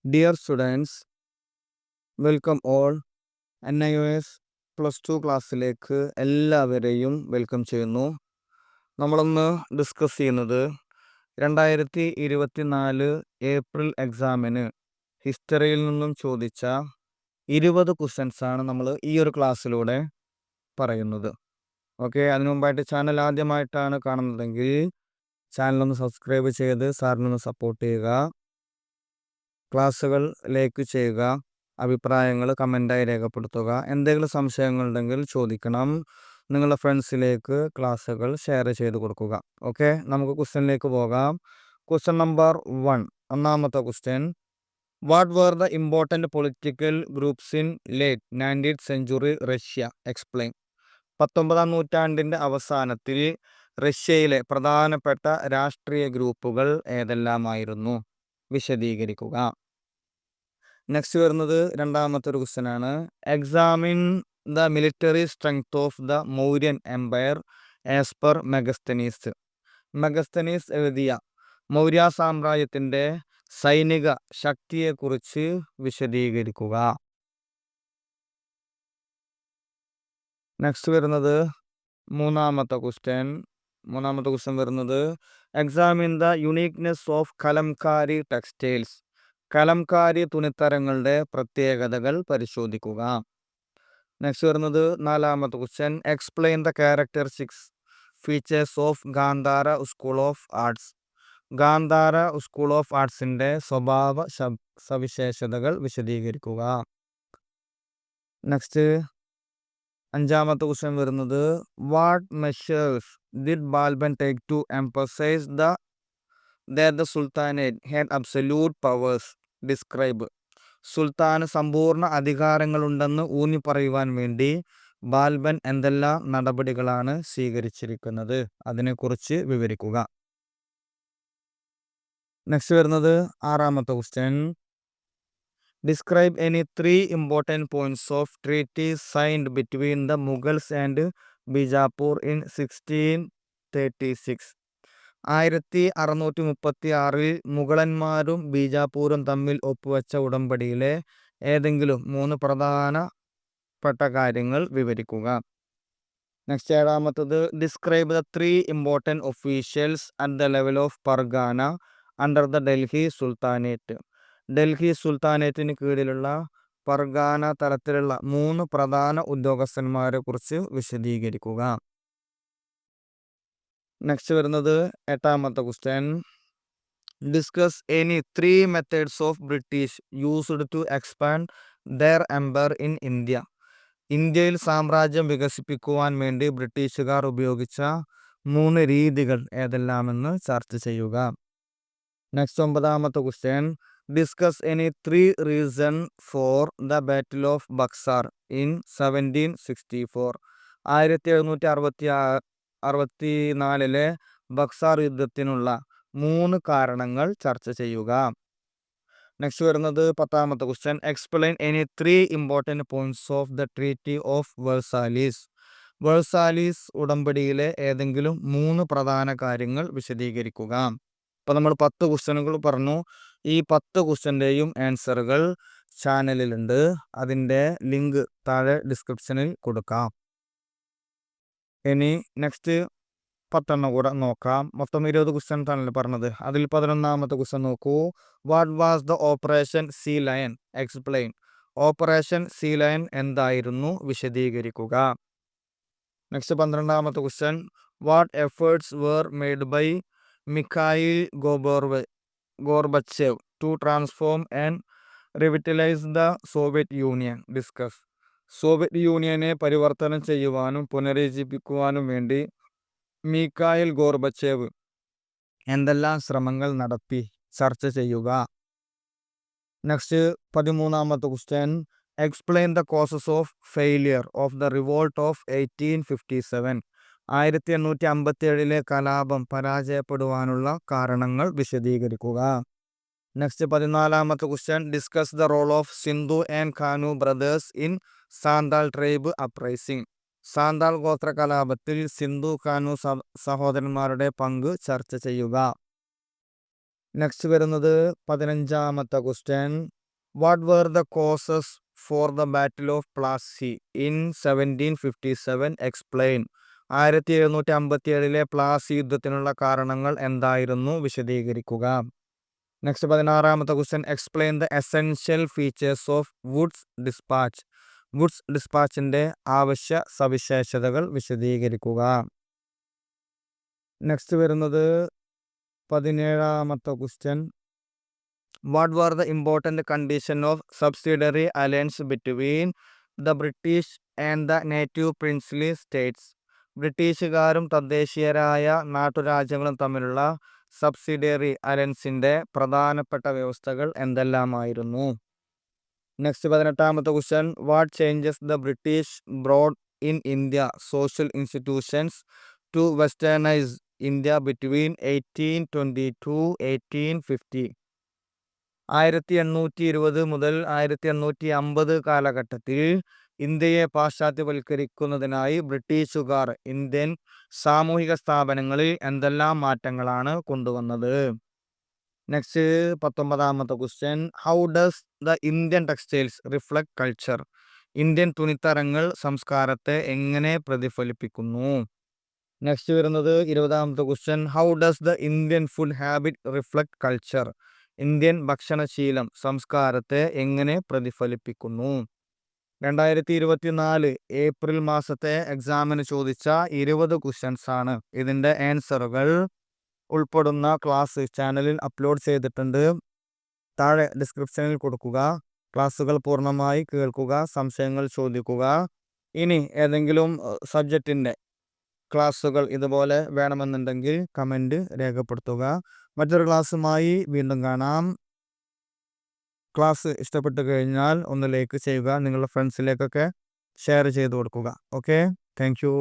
Dear students, welcome all. NIOS +2 ക്ലാസ്സിലേക്ക് എല്ലാവരെയും welcome ചെയ്യുന്നു. നമ്മളൊന്ന് ഡിസ്കസ് ചെയ്യുന്നത് 2024 ഏപ്രിൽ എക്സാമിന് ഹിസ്റ്ററിയിൽ നിന്നും ചോദിച്ച 20 ക്വസ്റ്റ്യൻസാണ് നമ്മൾ ഈ ഒരു ക്ലാസ്സിലൂടെ പറയുന്നത്. ഓക്കെ, അതിനു മുമ്പായിട്ട് ചാനൽ ആദ്യമായിട്ടാണ് കാണുന്നതെങ്കിൽ ചാനലൊന്ന് സബ്സ്ക്രൈബ് ചെയ്ത് സാറിനൊന്ന് സപ്പോർട്ട് ചെയ്യുക. ക്ലാസ്സുകൾ ലൈക്ക് ചെയ്യുക, അഭിപ്രായങ്ങൾ കമൻറ്റായി രേഖപ്പെടുത്തുക. എന്തെങ്കിലും സംശയങ്ങളുണ്ടെങ്കിൽ ചോദിക്കണം. നിങ്ങളുടെ ഫ്രണ്ട്സിലേക്ക് ക്ലാസ്സുകൾ ഷെയർ ചെയ്ത് കൊടുക്കുക. ഓക്കെ, നമുക്ക് ക്വസ്റ്റ്യനിലേക്ക് പോകാം. ക്വസ്റ്റ്യൻ നമ്പർ 1, ഒന്നാമത്തെ question. What were the important political groups in late 19th century Russia? Explain. 19ാം നൂറ്റാണ്ടിൻ്റെ അവസാനത്തിൽ റഷ്യയിലെ പ്രധാനപ്പെട്ട രാഷ്ട്രീയ ഗ്രൂപ്പുകൾ ഏതെല്ലാമായിരുന്നു? വിശദീകരിക്കുക. നെക്സ്റ്റ് വരുന്നത് രണ്ടാമത്തെ ഒരു ക്വസ്റ്റ്യൻ ആണ്. Examine the military strength of the Mauryan empire as per Megasthenes. Megasthenes എഴുതിയ മൗര്യ സാമ്രാജ്യത്തിൻ്റെ സൈനിക ശക്തിയെക്കുറിച്ച് വിശദീകരിക്കുക. നെക്സ്റ്റ് വരുന്നത് മൂന്നാമത്തെ ക്വസ്റ്റ്യൻ വരുന്നത് examine the uniqueness of Kalamkari textiles. Kalamkari തുണിത്തരങ്ങളുടെ പ്രത്യേകതകൾ പരിശോധിക്കുക. നെക്സ്റ്റ് വരുന്നത് നാലാമത്തെ question. Explain the characteristics features of Gandhara school of arts. Gandhara school of ആർട്സിൻ്റെ സ്വഭാവ സവിശേഷതകൾ വിശദീകരിക്കുക. നെക്സ്റ്റ് അഞ്ചാമത്തെ ക്വസ്റ്റ്യൻ വരുന്നത് what measures did Balban take to emphasize that the Sultanate had absolute powers? Describe. സുൽത്താന് സമ്പൂർണ്ണ അധികാരങ്ങളുണ്ടെന്ന് ഊന്നി പറയുവാൻ വേണ്ടി ബാൽബൻ എന്തെല്ലാം നടപടികളാണ് സ്വീകരിച്ചിരിക്കുന്നത്? അതിനെക്കുറിച്ച് വിവരിക്കുക. നെക്സ്റ്റ് വരുന്നത് ആറാമത്തെ question. Describe any 3 important points of treaties signed between the Mughals and Bijapur in 1636. 1636 മുഗളന്മാരും ബീജാപൂരും തമ്മിൽ ഒപ്പുവെച്ച ഉടമ്പടിയിലെ ഏതെങ്കിലും 3 പ്രധാനപ്പെട്ട കാര്യങ്ങൾ വിവരിക്കുക. നെക്സ്റ്റ് ഏഴാമത്തത്. Describe the 3 important officials at the level of pargana under the Delhi Sultanate. Delhi സുൽത്താനേറ്റിന് കീഴിലുള്ള പർഗാന തലത്തിലുള്ള 3 പ്രധാന ഉദ്യോഗസ്ഥന്മാരെ കുറിച്ച് വിശദീകരിക്കുക. നെക്സ്റ്റ് വരുന്നത് എട്ടാമത്തെ question. Discuss any 3 methods of British used to expand their empire in India. ഇന്ത്യയിൽ സാമ്രാജ്യം വികസിപ്പിക്കുവാൻ വേണ്ടി ബ്രിട്ടീഷുകാർ ഉപയോഗിച്ച 3 രീതികൾ ഏതെല്ലാമെന്ന് ചർച്ച ചെയ്യുക. നെക്സ്റ്റ് ഒമ്പതാമത്തെ question. Discuss any 3 reason for the battle of Buxar in 1764. 1764 Buxar യുദ്ധത്തിനുള്ള 3 കാരണങ്ങൾ ചർച്ച ചെയ്യുക. നെക്സ്റ്റ് വരുന്നത് പത്താമത്തെ question. Explain any 3 important points of the treaty of Versailles. Versailles ഉടമ്പടിയിലെ ഏതെങ്കിലും 3 പ്രധാന കാര്യങ്ങൾ വിശദീകരിക്കുക. അപ്പോൾ നമ്മൾ 10 ക്വസ്റ്റ്യനുകൾ പറഞ്ഞു. ഈ 10 ക്വസ്റ്റ്യൻ്റെയും ആൻസറുകൾ ചാനലിലുണ്ട്. അതിൻ്റെ ലിങ്ക് താഴെ ഡിസ്ക്രിപ്ഷനിൽ കൊടുക്കാം. ഇനി നെക്സ്റ്റ് 10 കൂടെ നോക്കാം. മൊത്തം 20 ക്വസ്റ്റ്യൻസ് ആണല്ലോ പറഞ്ഞത്. അതിൽ 11ാമത്തെ ക്വസ്റ്റ്യൻ നോക്കൂ. What was the Operation Sea Lion? Explain. Operation Sea Lion എന്തായിരുന്നു? വിശദീകരിക്കുക. നെക്സ്റ്റ് 12ാമത്തെ question. What efforts were made by Mikhail Gorbachev to transform and revitalize the Soviet Union? Discuss. Soviet യൂണിയനെ പരിവർത്തനം ചെയ്യുവാനും പുനരുജ്ജീവിപ്പിക്കുവാനും വേണ്ടി മിഖായിൽ ഗോർബച്ചേവ് എന്തെല്ലാം ശ്രമങ്ങൾ നടത്തി? ചർച്ച ചെയ്യുക. നെക്സ്റ്റ് 13ാമത്തെ question. Explain the causes of failure of the revolt of 1857. 1857 കലാപം പരാജയപ്പെടുവാനുള്ള കാരണങ്ങൾ വിശദീകരിക്കുക. നെക്സ്റ്റ് 14ാമത്തെ question. Discuss the role of Sindhu and Kanu brothers in Santhal tribe uprising. Santhal ഗോത്ര കലാപത്തിൽ സിന്ധു കാനു സഹോദരന്മാരുടെ പങ്ക് ചർച്ച ചെയ്യുക. നെക്സ്റ്റ് വരുന്നത് 15ാമത്തെ question. What were the causes for the battle of Plassey in 1757? Explain. 1757 Plassey യുദ്ധത്തിനുള്ള കാരണങ്ങൾ എന്തായിരുന്നു? വിശദീകരിക്കുക. നെക്സ്റ്റ് 16ാമത്തെ question. Explain the essential features of Wood's dispatch. Wood's ഡിസ്പാച്ചിന്റെ ആവശ്യ സവിശേഷതകൾ വിശദീകരിക്കുക. നെക്സ്റ്റ് വരുന്നത് 17ാമത്തെ question. What were the important condition of subsidiary alliance between the British and the native princely states? ബ്രിട്ടീഷുകാരും തദ്ദേശീയരായ നാട്ടുരാജ്യങ്ങളും തമ്മിലുള്ള സബ്സിഡിയറി അലയൻസിന്റെ പ്രധാനപ്പെട്ട വ്യവസ്ഥകൾ എന്തെല്ലാമായിരുന്നു? Next 18ാമത്തെ question. What changes the British brought in India social institutions to westernize India between 1822-1850? 1820 മുതൽ 1850 കാലഘട്ടത്തിൽ ഇന്ത്യയെ പാശ്ചാത്യവൽക്കരിക്കുന്നതിനായി ബ്രിട്ടീഷുകാർ ഇന്ത്യൻ സാമൂഹിക സ്ഥാപനങ്ങളിൽ എന്തെല്ലാം മാറ്റങ്ങളാണ് കൊണ്ടുവന്നത്? നെക്സ്റ്റ് 19ാമത്തെ question. How does the Indian textiles reflect culture? Indian തുണിത്തരങ്ങൾ സംസ്കാരത്തെ എങ്ങനെ പ്രതിഫലിപ്പിക്കുന്നു? നെക്സ്റ്റ് വരുന്നത് 20ാമത്തെ question. How does the Indian food habit reflect culture? Indian ഭക്ഷണശീലം സംസ്കാരത്തെ എങ്ങനെ പ്രതിഫലിപ്പിക്കുന്നു? 2024 ഏപ്രിൽ മാസത്തെ എക്സാമിന് ചോദിച്ച 20 ക്വസ്റ്റ്യൻസ് ആണ്. ഇതിൻ്റെ ആൻസറുകൾ ഉൾപ്പെടുന്ന ക്ലാസ് ചാനലിൽ അപ്ലോഡ് ചെയ്തിട്ടുണ്ട്. താഴെ ഡിസ്ക്രിപ്ഷനിൽ കൊടുക്കുക. ക്ലാസ്സുകൾ പൂർണ്ണമായി കേൾക്കുക, സംശയങ്ങൾ ചോദിക്കുക. ഇനി ഏതെങ്കിലും സബ്ജക്റ്റിൻ്റെ ക്ലാസ്സുകൾ ഇതുപോലെ വേണമെന്നുണ്ടെങ്കിൽ കമൻറ്റ് രേഖപ്പെടുത്തുക. മറ്റൊരു ക്ലാസ്സുമായി വീണ്ടും കാണാം. ക്ലാസ് ഇഷ്ടപ്പെട്ടു കഴിഞ്ഞാൽ ഒന്ന് ലൈക്ക് ചെയ്യുക, നിങ്ങളുടെ ഫ്രണ്ട്സിലേക്കൊക്കെ ഷെയർ ചെയ്ത് കൊടുക്കുക. Okay, thank you.